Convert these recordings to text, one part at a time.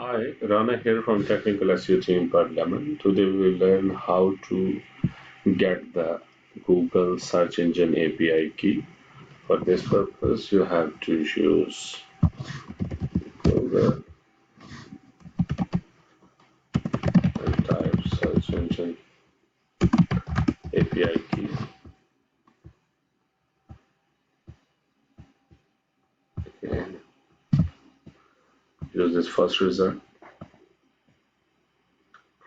Hi, Rana here from Technical SEO team Lemon. Today we will learn how to get the Google search engine API key. For this purpose, you have to use Google and type search engine API key. And use this first result.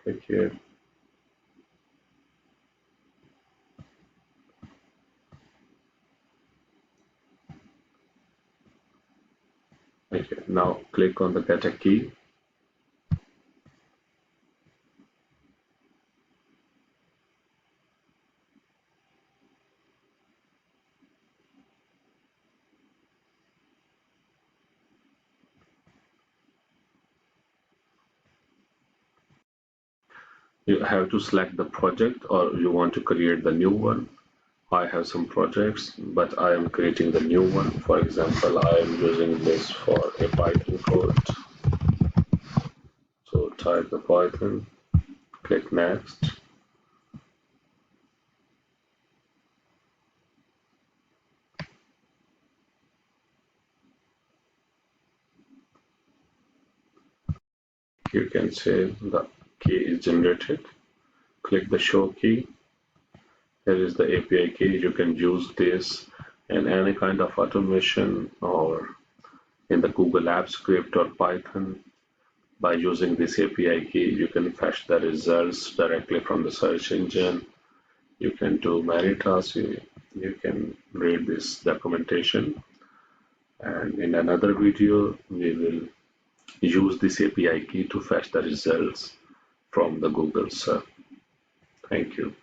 Click here. Okay, now click on the get a key. You have to select the project or you want to create the new one. I have some projects, but I am creating the new one. For example, I am using this for a Python code. So type the Python, click next. You can say the key is generated. Click the show key. Here is the API key. You can use this in any kind of automation or in the Google Apps script or Python. By using this API key, you can fetch the results directly from the search engine. You can do many tasks. You can read this documentation. And in another video, we will use this API key to fetch the results from the Google search. Thank you.